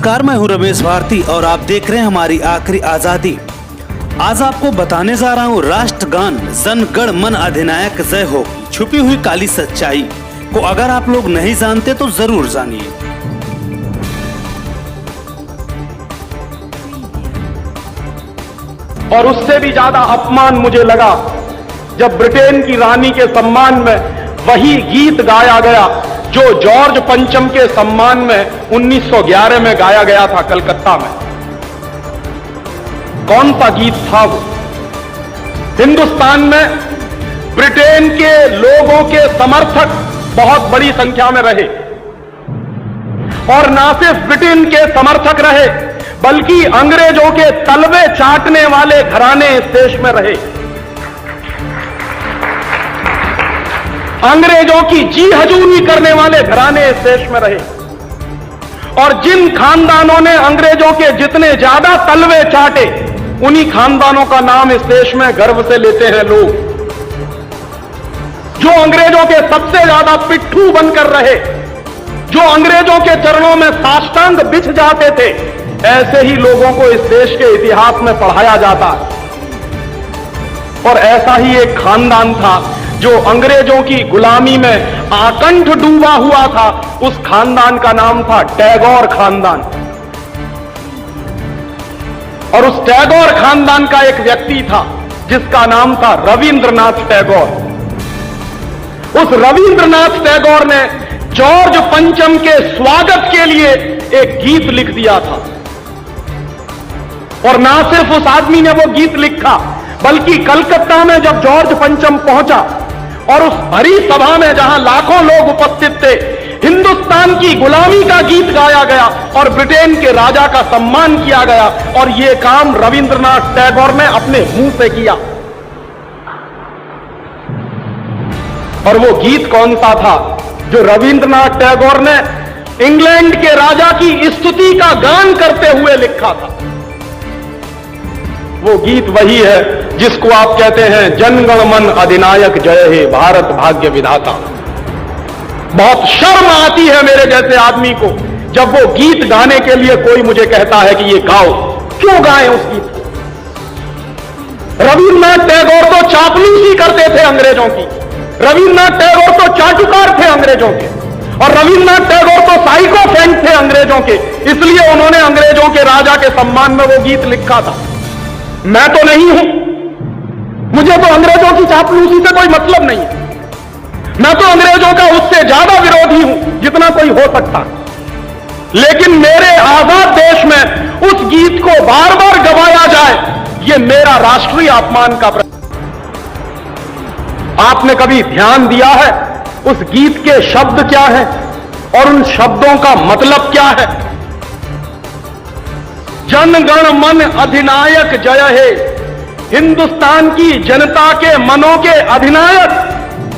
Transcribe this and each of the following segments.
नमस्कार, मैं हूं रमेश भारती और आप देख रहे हैं हमारी आखिरी आजादी। आज आपको बताने जा रहा हूं राष्ट्रगान जन गण मन अधिनायक जय हो की छुपी हुई काली सच्चाई को अगर आप लोग नहीं जानते तो जरूर जानिए। और उससे भी ज्यादा अपमान मुझे लगा जब ब्रिटेन की रानी के सम्मान में वही गीत गाया गया जो जॉर्ज पंचम के सम्मान में 1911 में गाया गया था कलकत्ता में। कौन सा गीत था वो? हिंदुस्तान में ब्रिटेन के लोगों के समर्थक बहुत बड़ी संख्या में रहे और ना सिर्फ ब्रिटेन के समर्थक रहे बल्कि अंग्रेजों के तलवे चाटने वाले घराने इस देश में रहे। अंग्रेजों की जी हजूरी करने वाले घराने इस देश में रहे और जिन खानदानों ने अंग्रेजों के जितने ज्यादा तलवे चाटे उन्हीं खानदानों का नाम इस देश में गर्व से लेते हैं लोग। जो अंग्रेजों के सबसे ज्यादा पिट्ठू बनकर रहे, जो अंग्रेजों के चरणों में साष्टांग बिछ जाते थे, ऐसे ही लोगों को इस देश के इतिहास में पढ़ाया जाता। और ऐसा ही एक खानदान था जो अंग्रेजों की गुलामी में आकंठ डूबा हुआ था। उस खानदान का नाम था टैगोर खानदान। और उस टैगोर खानदान का एक व्यक्ति था जिसका नाम था रविंद्रनाथ टैगोर। उस रविंद्रनाथ टैगोर ने जॉर्ज पंचम के स्वागत के लिए एक गीत लिख दिया था। और ना सिर्फ उस आदमी ने वो गीत लिखा बल्कि कलकत्ता में जब जॉर्ज पंचम पहुंचा और उस भरी सभा में जहां लाखों लोग उपस्थित थे, हिंदुस्तान की गुलामी का गीत गाया गया और ब्रिटेन के राजा का सम्मान किया गया। और यह काम रविंद्रनाथ टैगोर ने अपने मुंह से किया। और वो गीत कौन सा था जो रविंद्रनाथ टैगोर ने इंग्लैंड के राजा की स्तुति का गान करते हुए लिखा था? वो गीत वही है जिसको आप कहते हैं जनगण मन अधिनायक जय हे भारत भाग्य विधाता। बहुत शर्म आती है मेरे जैसे आदमी को जब वो गीत गाने के लिए कोई मुझे कहता है कि ये गाओ। क्यों गाएं उस गीत को? रविन्द्रनाथ टैगोर तो चापलूसी करते थे अंग्रेजों की। रविन्द्रनाथ टैगोर तो चाटुकार थे अंग्रेजों के। और रविन्द्रनाथ टैगोर तो साइकोफेंट थे अंग्रेजों के। इसलिए उन्होंने अंग्रेजों के राजा के सम्मान में वो गीत लिखा था। मैं तो नहीं हूं, मुझे तो अंग्रेजों की चापलूसी से कोई मतलब नहीं है। मैं तो अंग्रेजों का उससे ज्यादा विरोधी हूं जितना कोई हो सकता। लेकिन मेरे आजाद देश में उस गीत को बार बार गवाया जाए, यह मेरा राष्ट्रीय अपमान का आपने कभी ध्यान दिया है उस गीत के शब्द क्या है और उन शब्दों का मतलब क्या है? जनगण मन अधिनायक जय हे, हिंदुस्तान की जनता के मनों के अधिनायक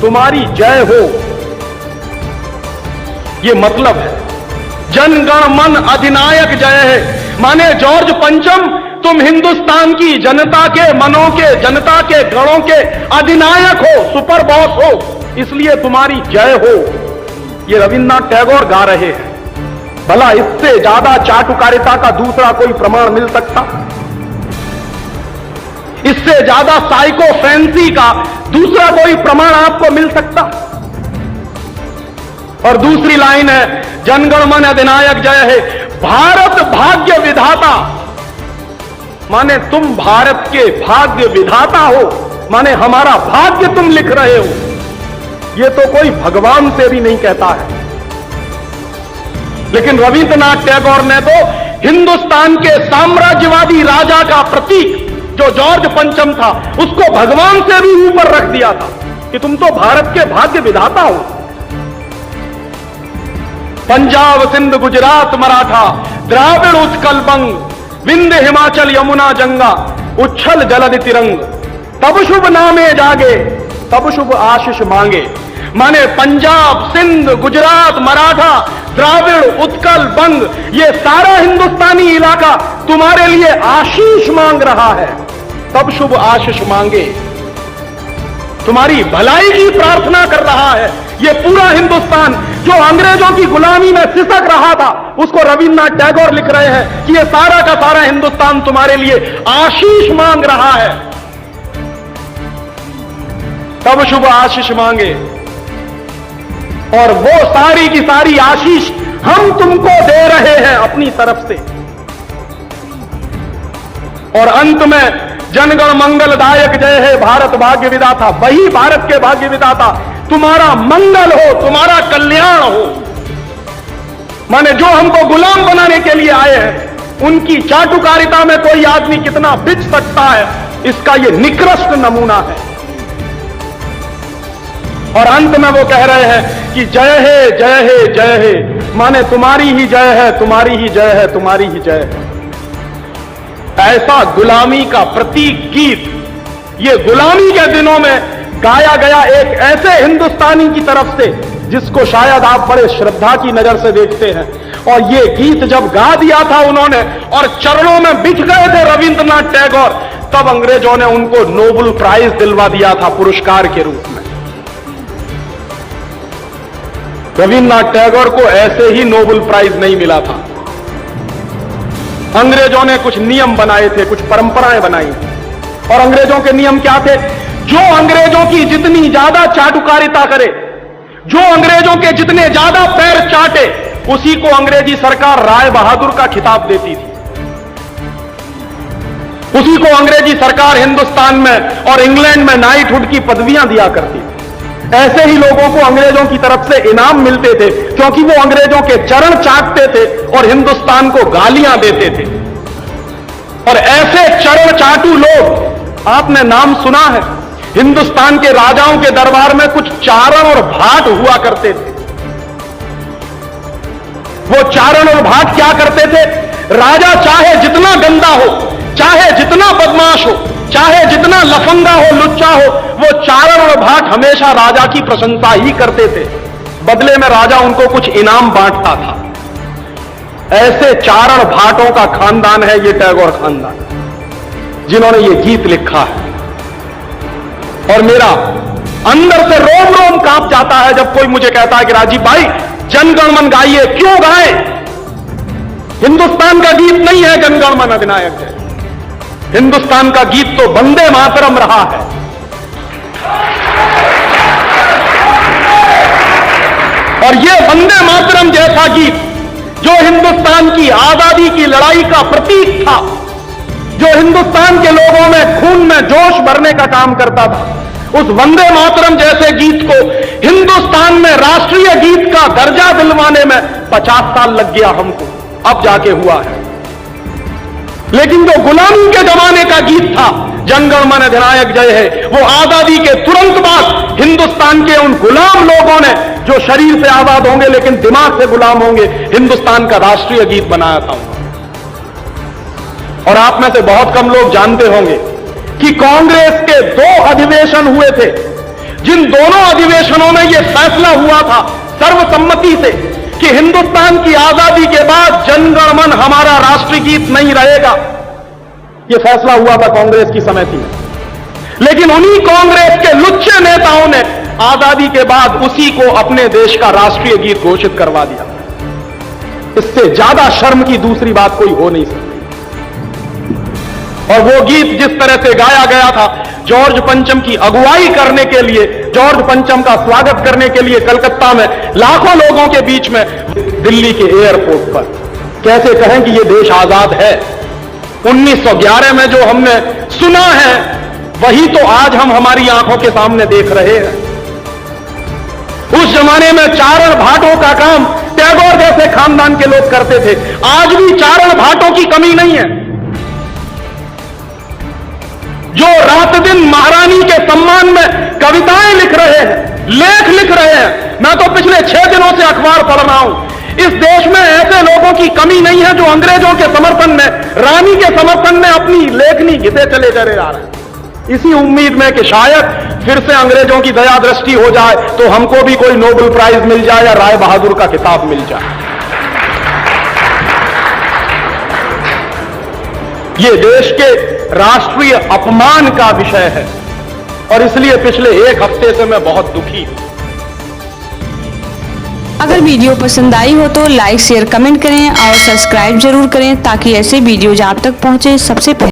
तुम्हारी जय हो, ये मतलब है। जनगण मन अधिनायक जय है माने जॉर्ज पंचम तुम हिंदुस्तान की जनता के मनों के, जनता के गणों के अधिनायक हो, सुपर बॉस हो, इसलिए तुम्हारी जय हो। ये रविन्द्रनाथ टैगोर गा रहे हैं। भला इससे ज्यादा चाटुकारिता का दूसरा कोई प्रमाण मिल सकता? इससे ज्यादा साइकोफेंसी का दूसरा कोई प्रमाण आपको मिल सकता? और दूसरी लाइन है जनगण मन अधिनायक जय है भारत भाग्य विधाता, माने तुम भारत के भाग्य विधाता हो, माने हमारा भाग्य तुम लिख रहे हो। यह तो कोई भगवान से भी नहीं कहता है। लेकिन रविन्द्रनाथ टैगोर ने तो हिंदुस्तान के साम्राज्यवादी राजा का प्रतीक जो जॉर्ज पंचम था उसको भगवान से भी ऊपर रख दिया था कि तुम तो भारत के भाग्य विधाता हो। पंजाब सिंध गुजरात मराठा द्राविड़ उत्कल बंग विंध्य हिमाचल यमुना जंगा उच्छल जलद तिरंग, तब शुभ नामे जागे तब शुभ आशीष मांगे। माने पंजाब सिंध गुजरात मराठा द्राविड़ उत्कल बंग ये सारा हिंदुस्तानी इलाका तुम्हारे लिए आशीष मांग रहा है, तब शुभ आशीष मांगे। तुम्हारी भलाई की प्रार्थना कर रहा है। ये पूरा हिंदुस्तान जो अंग्रेजों की गुलामी में सिसक रहा था, उसको रविन्द्रनाथ टैगोर लिख रहे हैं कि ये सारा का सारा हिंदुस्तान तुम्हारे लिए आशीष मांग रहा है। तब शुभ आशीष मांगे, और वो सारी की सारी आशीष हम तुमको दे रहे हैं अपनी तरफ से। और अंत में जनगण मंगलदायक जय है भारत भाग्य विधाता, वही भारत के भाग्य विधाता तुम्हारा मंगल हो, तुम्हारा कल्याण हो। माने जो हमको गुलाम बनाने के लिए आए हैं, उनकी चाटुकारिता में कोई आदमी कितना बिच सकता है, इसका यह निकृष्ट नमूना है। और अंत में वो कह रहे हैं कि जय है जय है जय है, माने तुम्हारी ही जय है, तुम्हारी ही जय है, तुम्हारी ही जय है। ऐसा गुलामी का प्रतीक गीत ये गुलामी के दिनों में गाया गया एक ऐसे हिंदुस्तानी की तरफ से जिसको शायद आप बड़े श्रद्धा की नजर से देखते हैं। और ये गीत जब गा दिया था उन्होंने और चरणों में बिछ गए थे रविन्द्रनाथ टैगोर, तब अंग्रेजों ने उनको नोबेल प्राइज दिलवा दिया था पुरस्कार के रूप में। रविन्द्रनाथ टैगोर को ऐसे ही नोबेल प्राइज नहीं मिला था। अंग्रेजों ने कुछ नियम बनाए थे, कुछ परंपराएं बनाई, और अंग्रेजों के नियम क्या थे? जो अंग्रेजों की जितनी ज्यादा चाटुकारिता करे, जो अंग्रेजों के जितने ज्यादा पैर चाटे, उसी को अंग्रेजी सरकार राय बहादुर का खिताब देती थी। उसी को अंग्रेजी सरकार हिंदुस्तान में और इंग्लैंड में नाइटहुड की पदवियां दिया करती थी। ऐसे ही लोगों को अंग्रेजों की तरफ से इनाम मिलते थे, क्योंकि वो अंग्रेजों के चरण चाटते थे और हिंदुस्तान को गालियां देते थे। और ऐसे चरण चाटू लोग, आपने नाम सुना है, हिंदुस्तान के राजाओं के दरबार में कुछ चारण और भाट हुआ करते थे। वो चारण और भाट क्या करते थे? राजा चाहे जितना गंदा हो, चाहे जितना बदमाश हो, चाहे जितना लफंगा हो, लुच्चा हो, वो चारण और भाट हमेशा राजा की प्रशंसा ही करते थे। बदले में राजा उनको कुछ इनाम बांटता था। ऐसे चारण भाटों का खानदान है ये टैगोर खानदान, जिन्होंने ये गीत लिखा है। और मेरा अंदर से रोम रोम कांप जाता है जब कोई मुझे कहता है कि राजीव भाई जनगण मन गाइए। क्यों गाए? हिंदुस्तान का गीत नहीं है जनगण मन अधिनायक है। हिंदुस्तान का गीत तो वंदे मातरम रहा है। और यह वंदे मातरम जैसा गीत जो हिंदुस्तान की आजादी की लड़ाई का प्रतीक था, जो हिंदुस्तान के लोगों में खून में जोश भरने का काम करता था, उस वंदे मातरम जैसे गीत को हिंदुस्तान में राष्ट्रीय गीत का दर्जा दिलवाने में 50 साल लग गया हमको, अब जाके हुआ है। लेकिन जो गुलामी के जमाने का गीत था, जनगण मन अधिनायक जय है, वो आजादी के तुरंत बाद हिंदुस्तान के उन गुलाम लोगों ने, जो शरीर से आजाद होंगे लेकिन दिमाग से गुलाम होंगे, हिंदुस्तान का राष्ट्रीय गीत बनाया था। और आप में से बहुत कम लोग जानते होंगे कि कांग्रेस के 2 अधिवेशन हुए थे, जिन दोनों अधिवेशनों में यह फैसला हुआ था सर्वसम्मति से कि हिंदुस्तान की आजादी के बाद जनगण मन हमारा राष्ट्रीय गीत नहीं रहेगा। यह फैसला हुआ था कांग्रेस की समिति में। लेकिन उन्हीं कांग्रेस के लुच्चे नेताओं ने आजादी के बाद उसी को अपने देश का राष्ट्रीय गीत घोषित करवा दिया। इससे ज्यादा शर्म की दूसरी बात कोई हो नहीं सकती। और वो गीत जिस तरह से गाया गया था, जॉर्ज पंचम की अगुवाई करने के लिए, जॉर्ज पंचम का स्वागत करने के लिए कलकत्ता में लाखों लोगों के बीच में, दिल्ली के एयरपोर्ट पर, कैसे कहें कि ये देश आजाद है। 1911 में जो हमने सुना है, वही तो आज हम हमारी आंखों के सामने देख रहे हैं। उस जमाने में चारण भाटों का काम टैगोर जैसे खानदान के लोग करते थे। आज भी चारण भाटों की कमी नहीं है, जो रात दिन महारानी के सम्मान में कविताएं लिख रहे हैं, लेख लिख रहे हैं। मैं तो पिछले 6 दिनों से अखबार पढ़ रहा हूं। इस देश में ऐसे लोगों की कमी नहीं है जो अंग्रेजों के समर्थन में, रानी के समर्थन में अपनी लेखनी घिसे चले जा रहे हैं। इसी उम्मीद में कि शायद फिर से अंग्रेजों की दया दृष्टि हो जाए तो हमको भी कोई नोबेल प्राइज मिल जाए या राय बहादुर का खिताब मिल जाए। यह देश के राष्ट्रीय अपमान का विषय है और इसलिए पिछले 1 हफ्ते से मैं बहुत दुखी हूं। अगर वीडियो पसंद आई हो तो लाइक शेयर कमेंट करें और सब्सक्राइब जरूर करें ताकि ऐसे वीडियोज आप तक पहुंचे सबसे पहले।